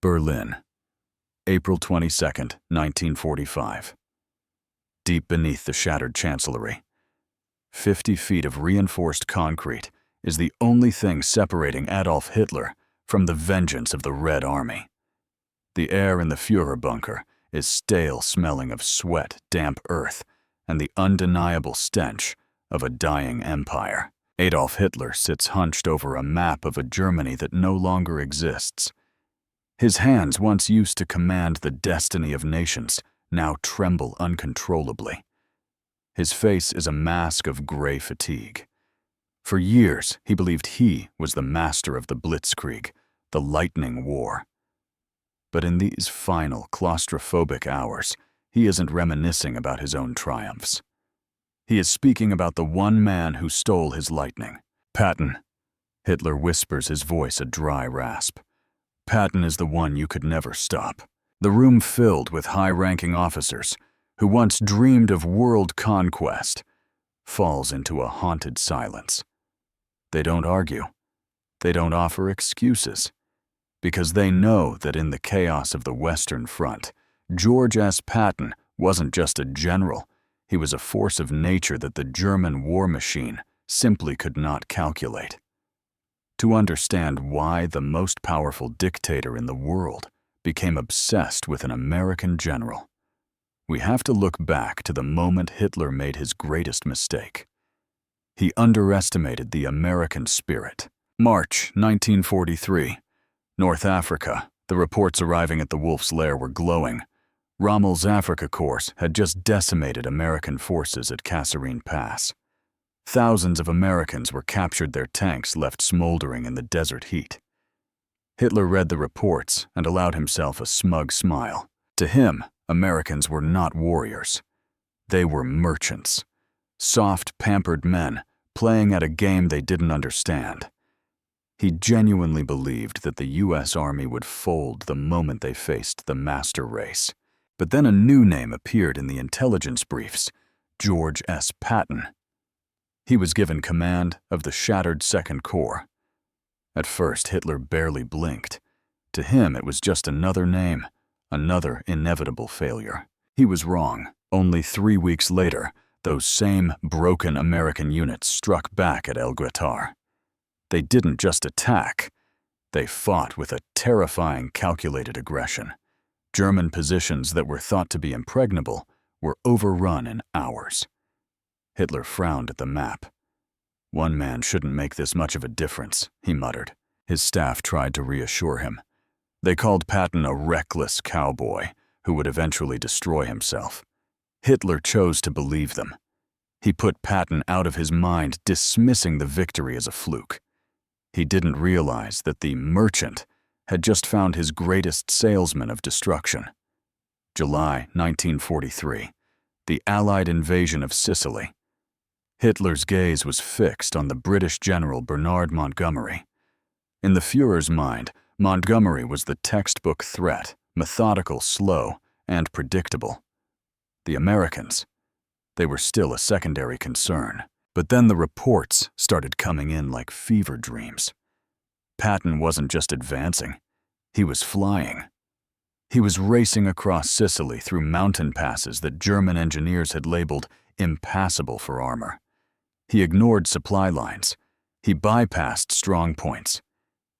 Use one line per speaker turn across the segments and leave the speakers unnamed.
Berlin, April 22nd, 1945. Deep beneath the shattered chancellery, 50 feet of reinforced concrete is the only thing separating Adolf Hitler from the vengeance of the Red Army. The air in the Führer bunker is stale, smelling of sweat, damp earth, and the undeniable stench of a dying empire. Adolf Hitler sits hunched over a map of a Germany that no longer exists. His hands, once used to command the destiny of nations, now tremble uncontrollably. His face is a mask of gray fatigue. For years, he believed he was the master of the Blitzkrieg, the lightning war. But in these final, claustrophobic hours, he isn't reminiscing about his own triumphs. He is speaking about the one man who stole his lightning. Patton. Hitler whispers, his voice a dry rasp. Patton is the one you could never stop. The room filled with high-ranking officers who once dreamed of world conquest falls into a haunted silence. They don't argue. They don't offer excuses, because they know that in the chaos of the Western Front, George S. Patton wasn't just a general. He was a force of nature that the German war machine simply could not calculate. To understand why the most powerful dictator in the world became obsessed with an American general, we have to look back to the moment Hitler made his greatest mistake. He underestimated the American spirit. March 1943. North Africa. The reports arriving at the Wolf's Lair were glowing. Rommel's Africa Corps had just decimated American forces at Kasserine Pass. Thousands of Americans were captured, their tanks left smoldering in the desert heat. Hitler read the reports and allowed himself a smug smile. To him, Americans were not warriors. They were merchants. Soft, pampered men playing at a game they didn't understand. He genuinely believed that the U.S. Army would fold the moment they faced the master race. But then a new name appeared in the intelligence briefs, George S. Patton. He was given command of the shattered Second Corps. At first, Hitler barely blinked. To him, it was just another name, another inevitable failure. He was wrong. Only 3 weeks later, those same broken American units struck back at El Guetar. They didn't just attack. They fought with a terrifying, calculated aggression. German positions that were thought to be impregnable were overrun in hours. Hitler frowned at the map. One man shouldn't make this much of a difference, he muttered. His staff tried to reassure him. They called Patton a reckless cowboy who would eventually destroy himself. Hitler chose to believe them. He put Patton out of his mind, dismissing the victory as a fluke. He didn't realize that the merchant had just found his greatest salesman of destruction. July 1943, the Allied invasion of Sicily. Hitler's gaze was fixed on the British general Bernard Montgomery. In the Führer's mind, Montgomery was the textbook threat, methodical, slow, and predictable. The Americans, they were still a secondary concern. But then the reports started coming in like fever dreams. Patton wasn't just advancing, he was flying. He was racing across Sicily through mountain passes that German engineers had labeled impassable for armor. He ignored supply lines. He bypassed strong points.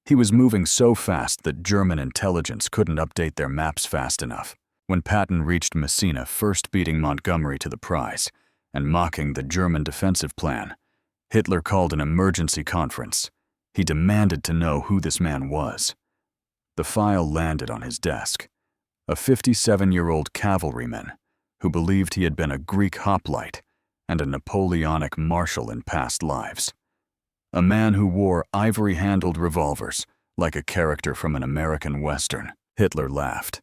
He was moving so fast that German intelligence couldn't update their maps fast enough. When Patton reached Messina, first beating Montgomery to the prize and mocking the German defensive plan, Hitler called an emergency conference. He demanded to know who this man was. The file landed on his desk. A 57-year-old cavalryman who believed he had been a Greek hoplite and a Napoleonic marshal in past lives. A man who wore ivory-handled revolvers like a character from an American Western. Hitler laughed.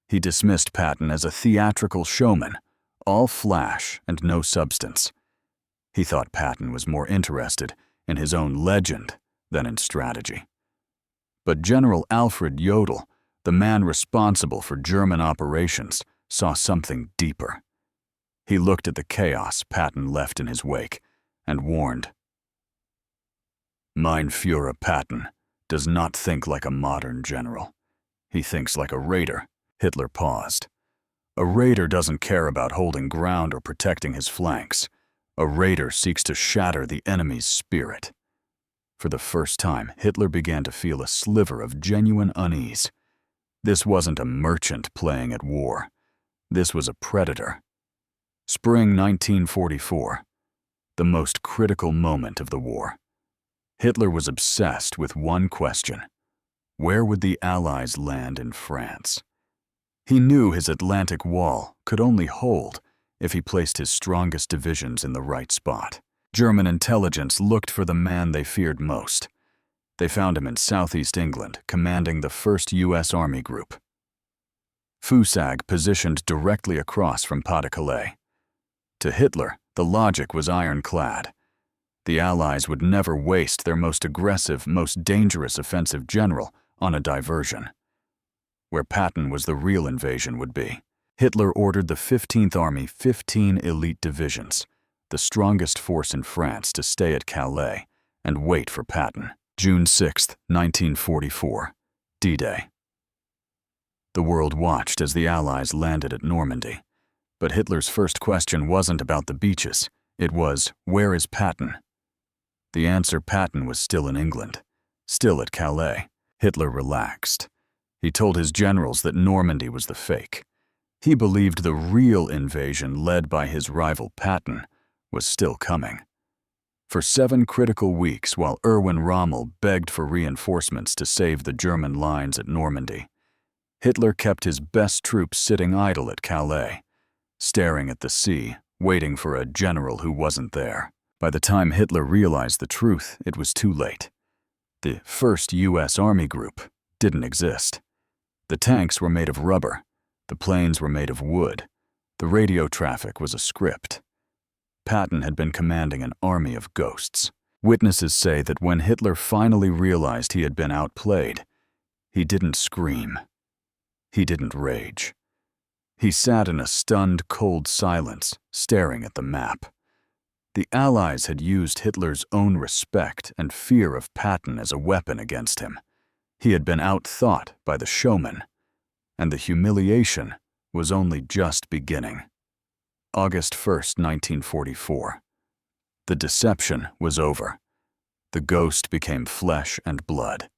He dismissed Patton as a theatrical showman, all flash and no substance. He thought Patton was more interested in his own legend than in strategy. But General Alfred Jodl, the man responsible for German operations, saw something deeper. He looked at the chaos Patton left in his wake and warned, "Mein Führer Patton does not think like a modern general. He thinks like a raider. Hitler paused. A raider doesn't care about holding ground or protecting his flanks. A raider seeks to shatter the enemy's spirit. For the first time, Hitler began to feel a sliver of genuine unease. This wasn't a merchant playing at war. This was a predator. Spring 1944, the most critical moment of the war. Hitler was obsessed with one question: where would the Allies land in France? He knew his Atlantic Wall could only hold if he placed his strongest divisions in the right spot. German intelligence looked for the man they feared most. They found him in southeast England, commanding the 1st U.S. Army Group. Fusag positioned directly across from Pas-de-Calais. To Hitler, the logic was ironclad. The Allies would never waste their most aggressive, most dangerous offensive general on a diversion. Where Patton was the real invasion would be. Hitler ordered the 15th Army 15 elite divisions, the strongest force in France, to stay at Calais and wait for Patton. June 6, 1944, D-Day. The world watched as the Allies landed at Normandy. But Hitler's first question wasn't about the beaches. It was, where is Patton? The answer: Patton was still in England, still at Calais. Hitler relaxed. He told his generals that Normandy was the fake. He believed the real invasion, led by his rival Patton, was still coming. For 7 critical weeks, while Erwin Rommel begged for reinforcements to save the German lines at Normandy, Hitler kept his best troops sitting idle at Calais, staring at the sea, waiting for a general who wasn't there. By the time Hitler realized the truth, it was too late. The 1st U.S. Army Group didn't exist. The tanks were made of rubber. The planes were made of wood. The radio traffic was a script. Patton had been commanding an army of ghosts. Witnesses say that when Hitler finally realized he had been outplayed, he didn't scream. He didn't rage. He sat in a stunned, cold silence, staring at the map. The Allies had used Hitler's own respect and fear of Patton as a weapon against him. He had been outthought by the showman, and the humiliation was only just beginning. August 1st, 1944. The deception was over. The ghost became flesh and blood.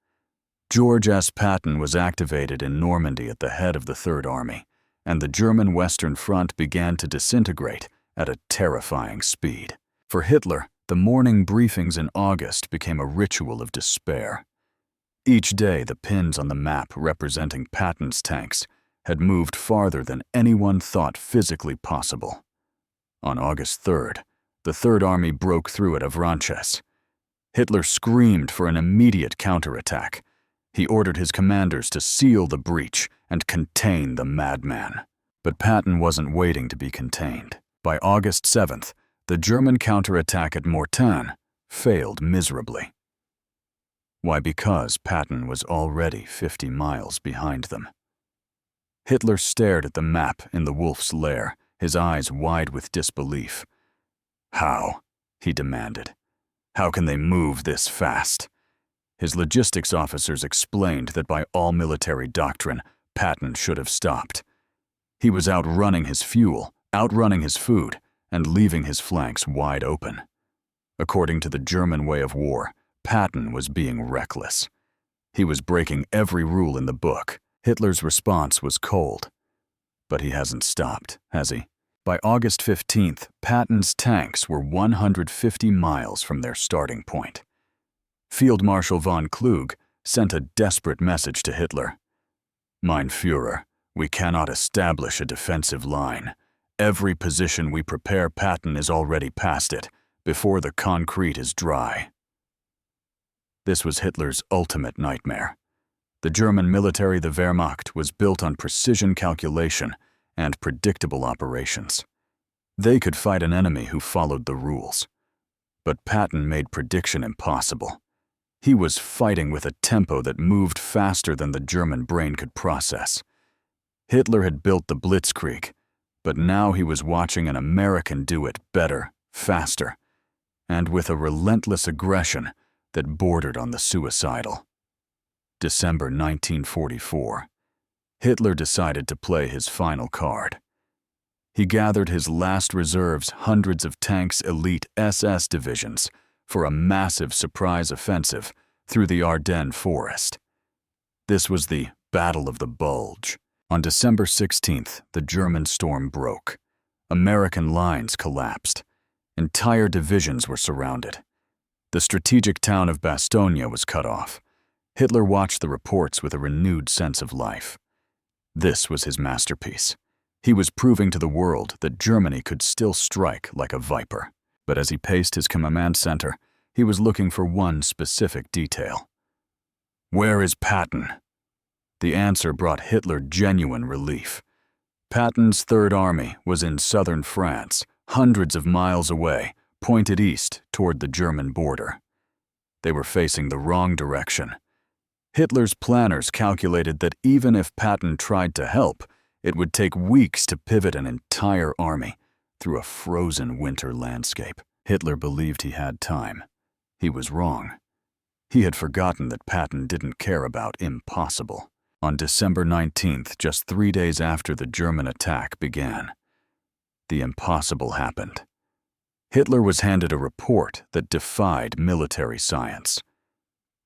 George S. Patton was activated in Normandy at the head of the Third Army, and the German Western Front began to disintegrate at a terrifying speed. For Hitler, the morning briefings in August became a ritual of despair. Each day, the pins on the map representing Patton's tanks had moved farther than anyone thought physically possible. On August 3rd, the Third Army broke through at Avranches. Hitler screamed for an immediate counterattack. He ordered his commanders to seal the breach and contain the madman. But Patton wasn't waiting to be contained. By August 7th, the German counterattack at Mortain failed miserably. Why? Because Patton was already 50 miles behind them. Hitler stared at the map in the wolf's lair, his eyes wide with disbelief. How? He demanded. How can they move this fast? His logistics officers explained that by all military doctrine, Patton should have stopped. He was outrunning his fuel, outrunning his food, and leaving his flanks wide open. According to the German way of war, Patton was being reckless. He was breaking every rule in the book. Hitler's response was cold. But he hasn't stopped, has he? By August 15th, Patton's tanks were 150 miles from their starting point. Field Marshal von Kluge sent a desperate message to Hitler. Mein Führer, we cannot establish a defensive line. Every position we prepare Patton is already past it, before the concrete is dry. This was Hitler's ultimate nightmare. The German military, the Wehrmacht, was built on precision calculation and predictable operations. They could fight an enemy who followed the rules. But Patton made prediction impossible. He was fighting with a tempo that moved faster than the German brain could process. Hitler had built the Blitzkrieg, but now he was watching an American do it better, faster, and with a relentless aggression that bordered on the suicidal. December 1944. Hitler decided to play his final card. He gathered his last reserves, hundreds of tanks, elite SS divisions, for a massive surprise offensive through the Ardennes forest. This was the Battle of the Bulge. On December 16th, the German storm broke. American lines collapsed. Entire divisions were surrounded. The strategic town of Bastogne was cut off. Hitler watched the reports with a renewed sense of life. This was his masterpiece. He was proving to the world that Germany could still strike like a viper. But as he paced his command center, he was looking for one specific detail. "Where is Patton?" The answer brought Hitler genuine relief. Patton's Third Army was in southern France, hundreds of miles away, pointed east toward the German border. They were facing the wrong direction. Hitler's planners calculated that even if Patton tried to help, it would take weeks to pivot an entire army through a frozen winter landscape. Hitler believed he had time. He was wrong. He had forgotten that Patton didn't care about impossible. On December 19th, just 3 days after the German attack began, the impossible happened. Hitler was handed a report that defied military science.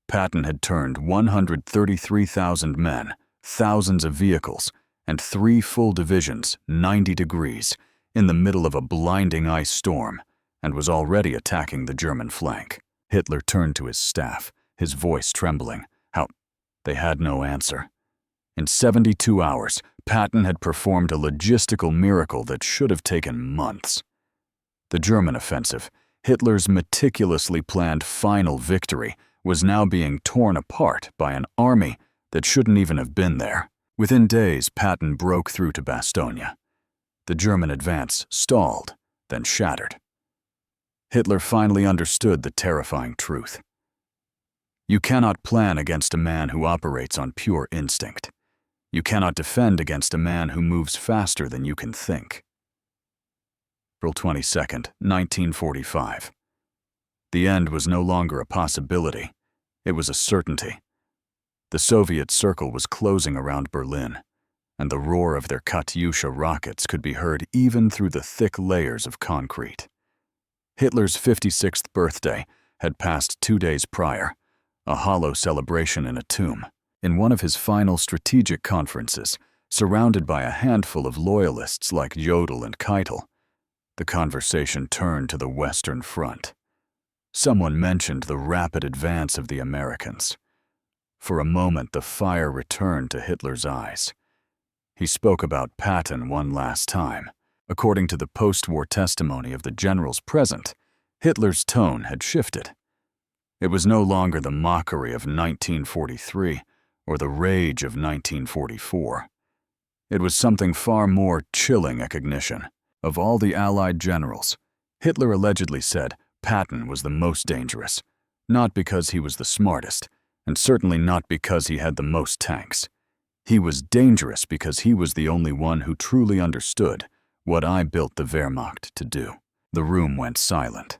Patton had turned 133,000 men, thousands of vehicles, and 3 full divisions 90 degrees in the middle of a blinding ice storm and was already attacking the German flank. Hitler turned to his staff, his voice trembling. They had no answer. In 72 hours, Patton had performed a logistical miracle that should have taken months. The German offensive, Hitler's meticulously planned final victory, was now being torn apart by an army that shouldn't even have been there. Within days, Patton broke through to Bastogne. The German advance stalled, then shattered. Hitler finally understood the terrifying truth. You cannot plan against a man who operates on pure instinct. You cannot defend against a man who moves faster than you can think. April 22nd, 1945. The end was no longer a possibility. It was a certainty. The Soviet circle was closing around Berlin, and the roar of their Katyusha rockets could be heard even through the thick layers of concrete. Hitler's 56th birthday had passed 2 days prior, a hollow celebration in a tomb. In one of his final strategic conferences, surrounded by a handful of loyalists like Jodl and Keitel, the conversation turned to the Western Front. Someone mentioned the rapid advance of the Americans. For a moment, the fire returned to Hitler's eyes. He spoke about Patton one last time. According to the post-war testimony of the generals present, Hitler's tone had shifted. It was no longer the mockery of 1943 or the rage of 1944. It was something far more chilling recognition. Of all the Allied generals, Hitler allegedly said Patton was the most dangerous, not because he was the smartest, and certainly not because he had the most tanks. He was dangerous because he was the only one who truly understood what I built the Wehrmacht to do. The room went silent.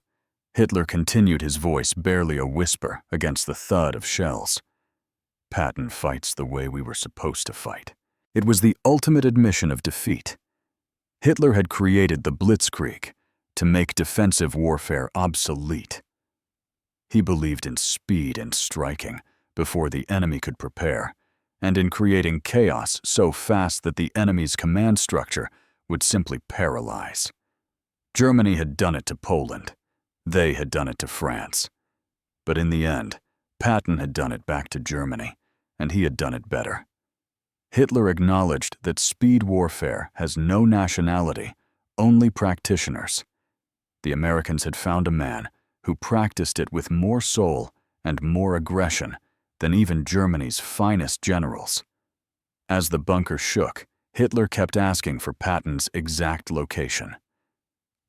Hitler continued, his voice barely a whisper against the thud of shells. Patton fights the way we were supposed to fight. It was the ultimate admission of defeat. Hitler had created the Blitzkrieg to make defensive warfare obsolete. He believed in speed and striking before the enemy could prepare, and in creating chaos so fast that the enemy's command structure would simply paralyze. Germany had done it to Poland. They had done it to France. But in the end, Patton had done it back to Germany, and he had done it better. Hitler acknowledged that speed warfare has no nationality, only practitioners. The Americans had found a man who practiced it with more soul and more aggression than even Germany's finest generals. As the bunker shook, Hitler kept asking for Patton's exact location.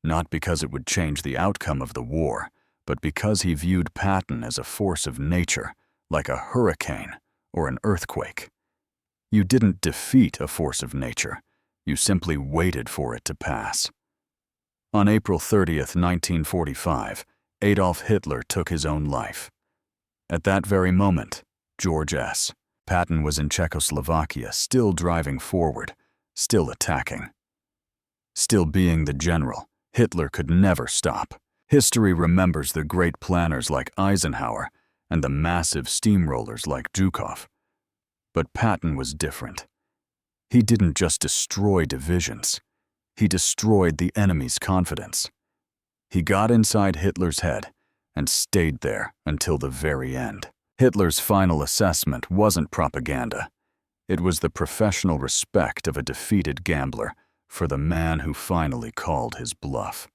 Not because it would change the outcome of the war, but because he viewed Patton as a force of nature, like a hurricane or an earthquake. You didn't defeat a force of nature, you simply waited for it to pass. On April 30th, 1945, Adolf Hitler took his own life. At that very moment, George S. Patton was in Czechoslovakia, still driving forward, still attacking. Still being the general, Hitler could never stop. History remembers the great planners like Eisenhower and the massive steamrollers like Zhukov. But Patton was different. He didn't just destroy divisions. He destroyed the enemy's confidence. He got inside Hitler's head and stayed there until the very end. Hitler's final assessment wasn't propaganda. It was the professional respect of a defeated gambler for the man who finally called his bluff.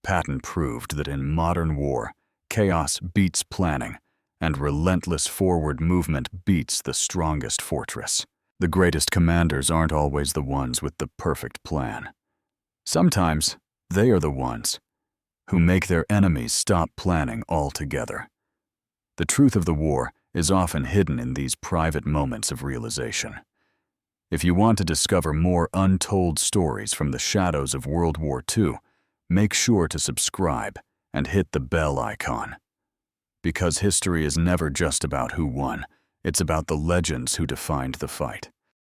Patton proved that in modern war, chaos beats planning, and relentless forward movement beats the strongest fortress. The greatest commanders aren't always the ones with the perfect plan. Sometimes, they are the ones who make their enemies stop planning altogether. The truth of the war is often hidden in these private moments of realization. If you want to discover more untold stories from the shadows of World War II, make sure to subscribe and hit the bell icon. Because history is never just about who won, it's about the legends who defined the fight.